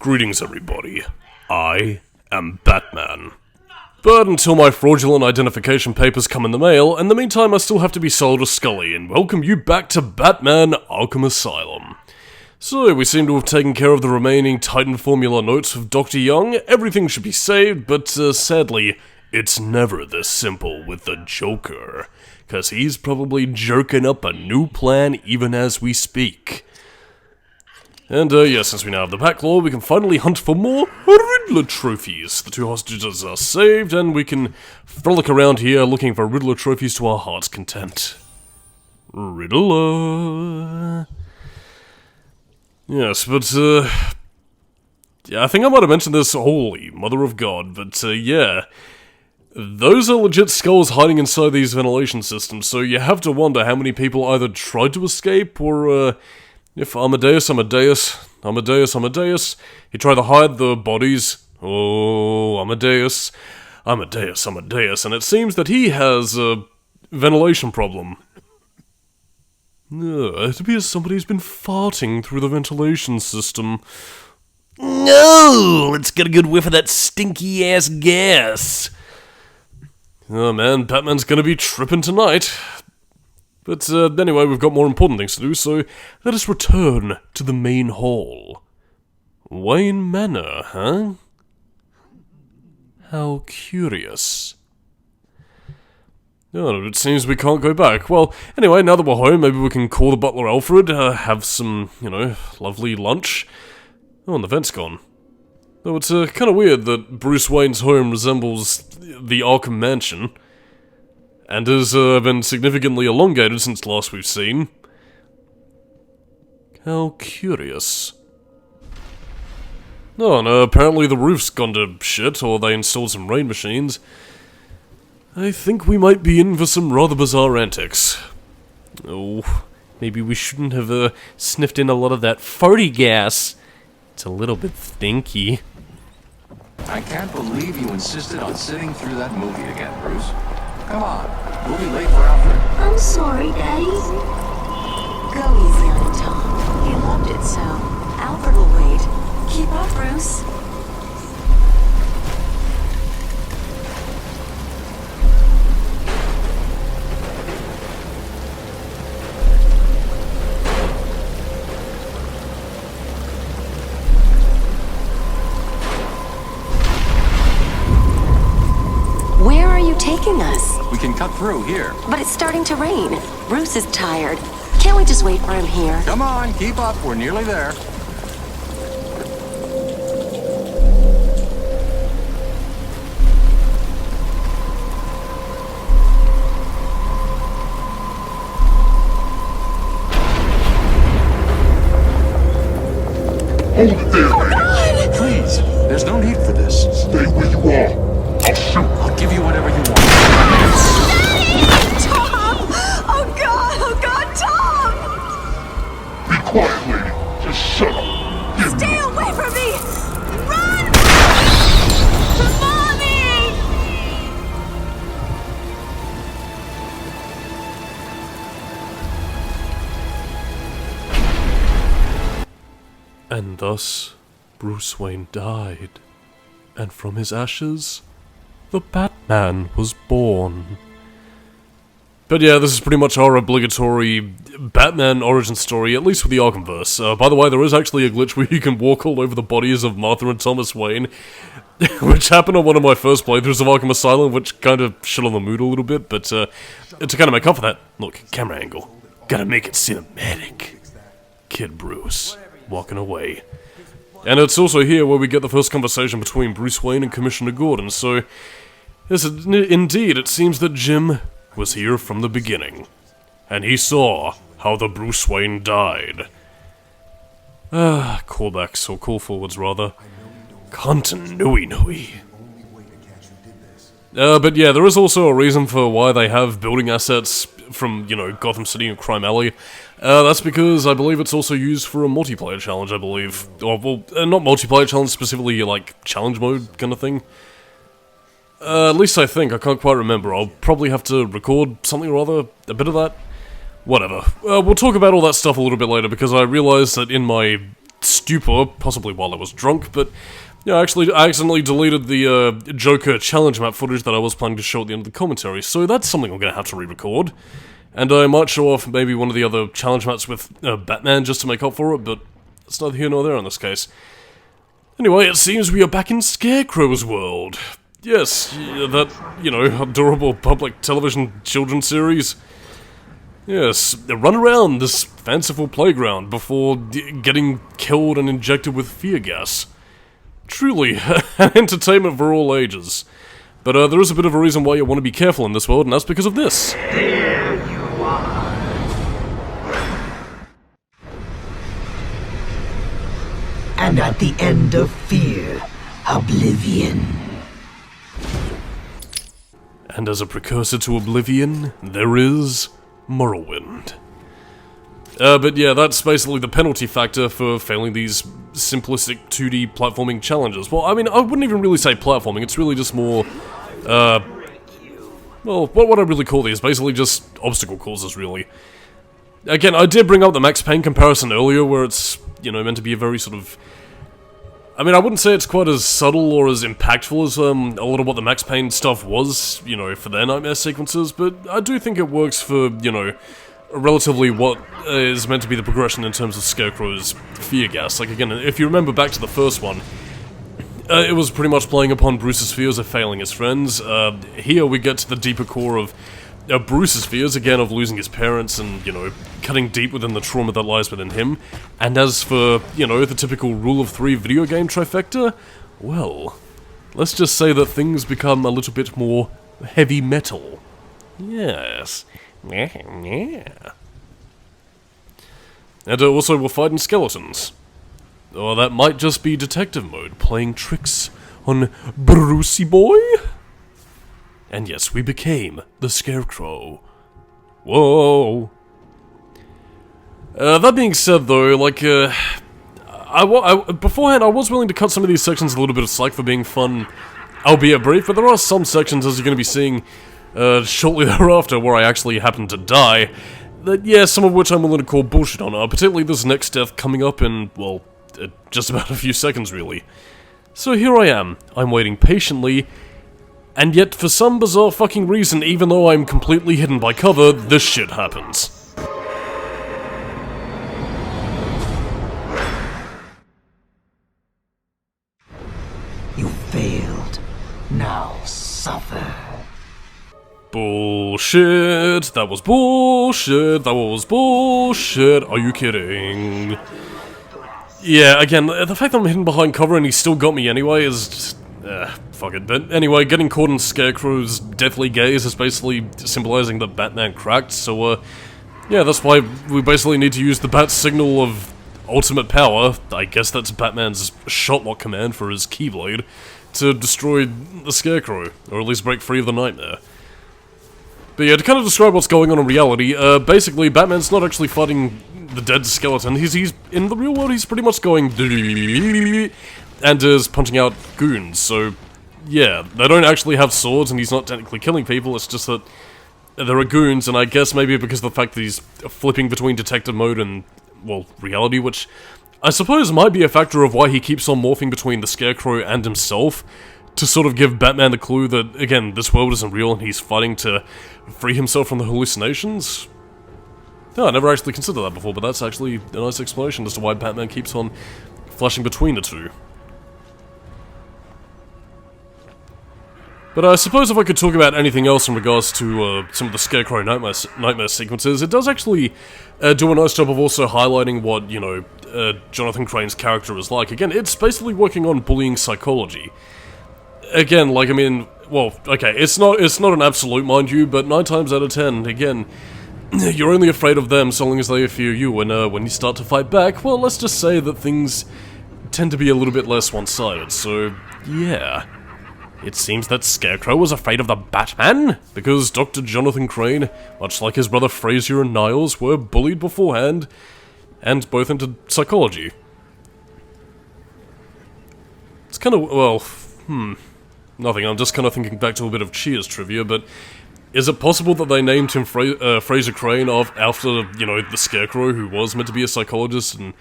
Greetings everybody, I am Batman. But until my fraudulent identification papers come in the mail, in the meantime I still have to be Solidus-Skully, and welcome you back to Batman Arkham Asylum. So, we seem to have taken care of the remaining Titan formula notes of Dr. Young. Everything should be saved, but sadly, it's never this simple with the Joker, cause he's probably jerking up a new plan even as we speak. And since we now have the Backlaw, we can finally hunt for more Riddler trophies. The two hostages are saved, and we can frolic around here looking for Riddler trophies to our heart's content. Riddler. Yes, but, yeah, I think I might have mentioned this, holy mother of God, but, yeah. Those are legit skulls hiding inside these ventilation systems, so you have to wonder how many people either tried to escape, or, if Amadeus, he tried to hide the bodies. Oh, Amadeus, and it seems that he has a ventilation problem. It appears somebody's been farting through the ventilation system. No! Let's get a good whiff of that stinky-ass gas. Oh man, Batman's gonna be tripping tonight. But anyway, we've got more important things to do, so let us return to the main hall. Wayne Manor, huh? How curious. Oh, it seems we can't go back. Well, anyway, now that we're home, maybe we can call the butler Alfred, have some, lovely lunch. Oh, and the vent's gone. Though it's kind of weird that Bruce Wayne's home resembles the Arkham Mansion, and has been significantly elongated since last we've seen. How curious. Oh, and apparently the roof's gone to shit, or they installed some rain machines. I think we might be in for some rather bizarre antics. Oh, maybe we shouldn't have sniffed in a lot of that farty gas. It's a little bit stinky. I can't believe you insisted on sitting through that movie again, Bruce. Come on, we'll be late for Alfred. I'm sorry, Daddy. Go easy on him, Tom. He loved it so. Alfred will wait. Keep up, Bruce. Where are you taking us? We can cut through here. But it's starting to rain. Bruce is tired. Can't we just wait for him here? Come on, keep up. We're nearly there. Hold it there, man. Please, there's no need for this. Stay where you are. I'll shoot. I'll give you whatever you want. Tom! Oh God, Tom! Be quiet, lady. Just shut up. Give Stay away from me! Run! Mommy! And thus, Bruce Wayne died. And from his ashes, the Batman was born. But yeah, this is pretty much our obligatory Batman origin story, at least with the Arkhamverse. By the way, there is actually a glitch where you can walk all over the bodies of Martha and Thomas Wayne, which happened on one of my first playthroughs of Arkham Asylum, which kind of shit on the mood a little bit, but to kind of make up for that, look, camera angle. Gotta make it cinematic. Kid Bruce, walking away. And it's also here where we get the first conversation between Bruce Wayne and Commissioner Gordon, so yes, indeed, it seems that Jim was here from the beginning, and he saw how the Bruce Wayne died. Callbacks, or call forwards rather. Continuity. But yeah, there is also a reason for why they have building assets from, Gotham City and Crime Alley. That's because I believe it's also used for a multiplayer challenge, I believe. Or, well, not multiplayer challenge, specifically, like, challenge mode kind of thing. At least I think, I can't quite remember. I'll probably have to record something or other, a bit of that. Whatever. We'll talk about all that stuff a little bit later, because I realized that in my stupor, possibly while I was drunk, but yeah, actually, I accidentally deleted the Joker challenge map footage that I was planning to show at the end of the commentary, so that's something I'm gonna have to re-record. And I might show off maybe one of the other challenge maps with Batman just to make up for it, but it's neither here nor there in this case. Anyway, it seems we are back in Scarecrow's world. Yes, that, you know, adorable public television children's series. Yes, run around this fanciful playground before getting killed and injected with fear gas. Truly, an entertainment for all ages. But there is a bit of a reason why you want to be careful in this world, and that's because of this. There you are. And at the end of fear, oblivion. And as a precursor to Oblivion, there is Morrowind. But yeah, that's basically the penalty factor for failing these simplistic 2D platforming challenges. Well, I mean, I wouldn't even really say platforming, it's really just more, well, what would I really call these? Basically just obstacle courses, really. Again, I did bring up the Max Payne comparison earlier, where it's, you know, meant to be a very sort of... I mean, I wouldn't say it's quite as subtle or as impactful as a lot of what the Max Payne stuff was, you know, for their nightmare sequences, but I do think it works for, you know, relatively what is meant to be the progression in terms of Scarecrow's fear gas. Like, again, if you remember back to the first one, it was pretty much playing upon Bruce's fears of failing his friends. Here we get to the deeper core of Bruce's fears, again, of losing his parents and, you know, cutting deep within the trauma that lies within him. And as for, you know, the typical rule of 3 video game trifecta, well, let's just say that things become a little bit more heavy metal. Yes. Yeah. And also we're fighting skeletons. Or that might just be detective mode, playing tricks on Brucey boy? And yes, we became the Scarecrow. Whoa. That being said though, like, beforehand I was willing to cut some of these sections a little bit of slack for being fun, albeit brief, but there are some sections, as you're going to be seeing shortly thereafter, where I actually happen to die, that, yeah, some of which I'm willing to call bullshit on, particularly this next death coming up in, well, just about a few seconds really. So here I am, I'm waiting patiently, and yet for some bizarre fucking reason, even though I'm completely hidden by cover, this shit happens. You failed. Now suffer. Bullshit, that was bullshit, that was bullshit, are you kidding? Yeah, again, the fact that I'm hidden behind cover and he still got me anyway is just... fuck it. But anyway, getting caught in Scarecrow's deathly gaze is basically symbolizing that Batman cracked, so, yeah, that's why we basically need to use the bat signal of ultimate power, I guess that's Batman's shotlock command for his Keyblade, to destroy the Scarecrow, or at least break free of the nightmare. But yeah, to kind of describe what's going on in reality, basically Batman's not actually fighting the dead skeleton, he's in the real world he's pretty much going and is punching out goons, so yeah, they don't actually have swords and he's not technically killing people, it's just that there are goons, and I guess maybe because of the fact that he's flipping between detective mode and, well, reality, which I suppose might be a factor of why he keeps on morphing between the Scarecrow and himself, to sort of give Batman the clue that, again, this world isn't real and he's fighting to free himself from the hallucinations. No, I never actually considered that before, but that's actually a nice explanation as to why Batman keeps on flashing between the two. But I suppose if I could talk about anything else in regards to some of the Scarecrow nightmare sequences, it does actually do a nice job of also highlighting what, you know, Jonathan Crane's character is like. Again, it's basically working on bullying psychology. Again, like, I mean, well, okay, it's not an absolute, mind you, but 9 times out of 10, again, you're only afraid of them so long as they fear you, and when you start to fight back, well, let's just say that things tend to be a little bit less one-sided, so, yeah. It seems that Scarecrow was afraid of the Batman, because Dr. Jonathan Crane, much like his brother Frazier and Niles, were bullied beforehand, and both into psychology. It's kind of, well, nothing, I'm just kind of thinking back to a bit of Cheers trivia, but is it possible that they named him Fraser Crane after, you know, the Scarecrow, who was meant to be a psychologist, and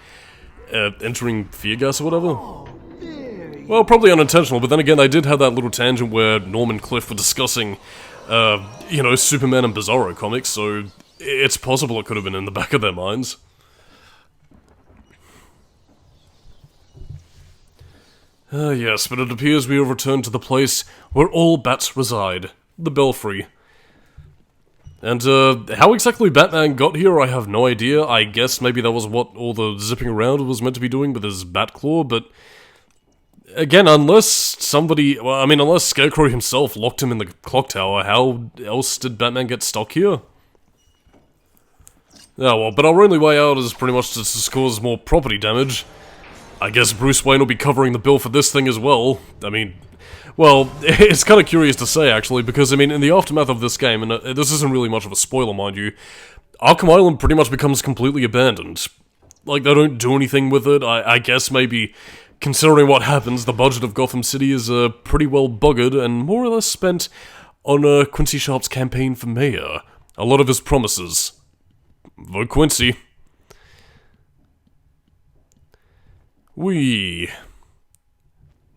entering fear gas or whatever. Well, probably unintentional, but then again, they did have that little tangent where Norm and Cliff were discussing, you know, Superman and Bizarro comics, so it's possible it could have been in the back of their minds. Yes, but it appears we have returned to the place where all bats reside, the Belfry. And, how exactly Batman got here, I have no idea. I guess maybe that was what all the zipping around was meant to be doing with his bat claw, but... Again, unless somebody... Well, I mean, unless Scarecrow himself locked him in the clock tower, how else did Batman get stuck here? Oh, well, but our only way out is pretty much to cause more property damage. I guess Bruce Wayne will be covering the bill for this thing as well. I mean, well, it's kind of curious to say, actually, because, I mean, in the aftermath of this game, and this isn't really much of a spoiler, mind you, Arkham Island pretty much becomes completely abandoned. Like, they don't do anything with it. I guess maybe, considering what happens, the budget of Gotham City is pretty well buggered and more or less spent on Quincy Sharp's campaign for mayor. A lot of his promises. Vote Quincy. Whee.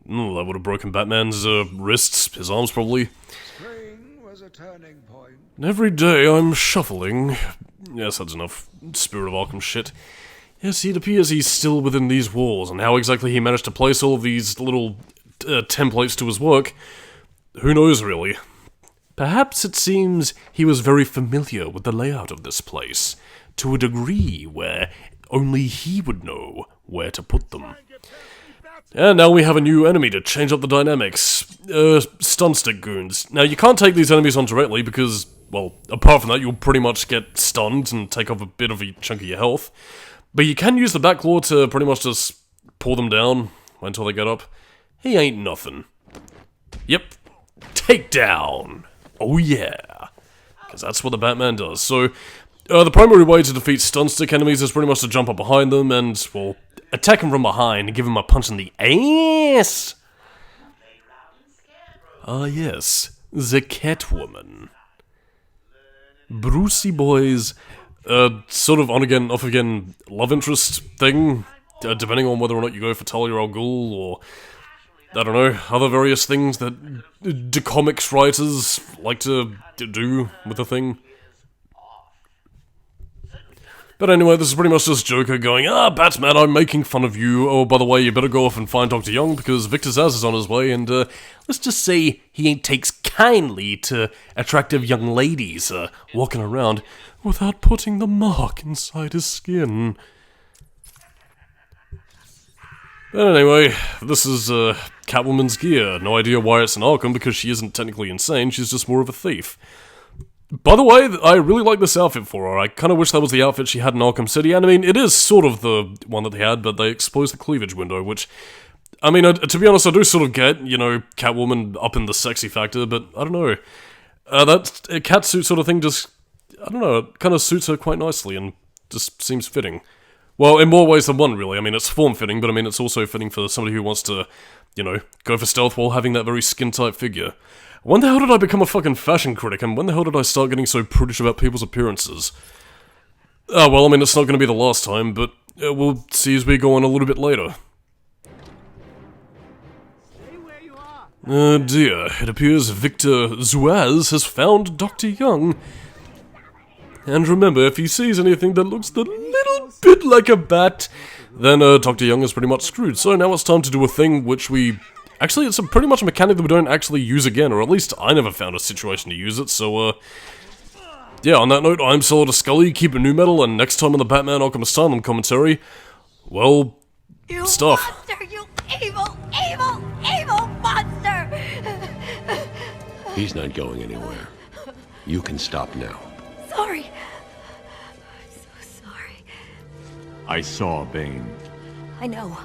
That would have broken Batman's wrists, his arms probably. Spring was a turning point. Every day I'm shuffling. Yes, that's enough Spirit of Arkham shit. Yes, it appears he's still within these walls, and how exactly he managed to place all of these little templates to his work, who knows really. Perhaps it seems he was very familiar with the layout of this place, to a degree where only he would know where to put them. And now we have a new enemy to change up the dynamics. Stun stick goons. Now, you can't take these enemies on directly because, well, apart from that, you'll pretty much get stunned and take off a bit of a chunk of your health. But you can use the back claw to pretty much just pull them down until they get up. He ain't nothing. Yep. Takedown. Oh yeah. Because that's what the Batman does. So, the primary way to defeat stun stick enemies is pretty much to jump up behind them and, well, attack them from behind and give them a punch in the ass! Ah yes, the Catwoman. Brucey boy's, sort of on-again, off-again love interest thing, depending on whether or not you go for Talia al Ghul or, I don't know, other various things that comics writers like to do with the thing. But anyway, this is pretty much just Joker going, Batman, I'm making fun of you. Oh, by the way, you better go off and find Dr. Young, because Victor Zsasz is on his way, and, let's just say he ain't takes kindly to attractive young ladies, walking around without putting the mark inside his skin. But anyway, this is, Catwoman's gear. No idea why it's in Arkham, because she isn't technically insane, she's just more of a thief. By the way, I really like this outfit for her. I kind of wish that was the outfit she had in Arkham City, and I mean, it is sort of the one that they had, but they exposed the cleavage window, which, I mean, to be honest, I do sort of get, you know, Catwoman up in the sexy factor, but I don't know. That catsuit sort of thing just, I don't know, it kind of suits her quite nicely, and just seems fitting. Well, in more ways than one, really. I mean, it's form-fitting, but I mean, it's also fitting for somebody who wants to, you know, go for stealth while having that very skin-tight figure. When the hell did I become a fucking fashion critic, and when the hell did I start getting so prudish about people's appearances? Oh, well, I mean, it's not going to be the last time, but we'll see as we go on a little bit later. Stay where you are. Dear, it appears Victor Zsasz has found Dr. Young. And remember, if he sees anything that looks a little bit like a bat, then Dr. Young is pretty much screwed. So now it's time to do a thing which we... Actually, it's pretty much a mechanic that we don't actually use again, or at least I never found a situation to use it, so, yeah, on that note, I'm Solidus-Skully, keep it new metal, and next time on the Batman Arkham Asylum commentary, well, You stuff. monster! You evil, evil, evil monster! He's not going anywhere. You can stop now. Sorry. I'm so sorry. I saw Bane. I know.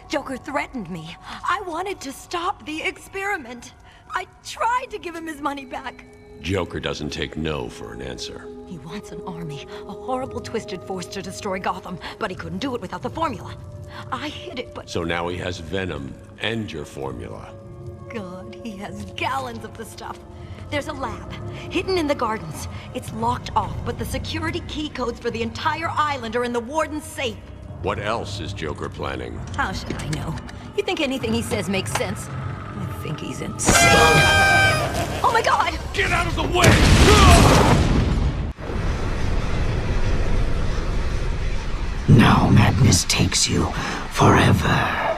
Joker threatened me. I wanted to stop the experiment. I tried to give him his money back. Joker doesn't take no for an answer. He wants an army, a horrible twisted force to destroy Gotham, but he couldn't do it without the formula. I hid it, but So now he has Venom and your formula. God, he has gallons of the stuff. There's a lab, hidden in the gardens. It's locked off, but the security key codes for the entire island are in the warden's safe. What else is Joker planning? How should I know? You think anything he says makes sense? I think he's insane. Oh my god! Get out of the way! Now madness takes you forever.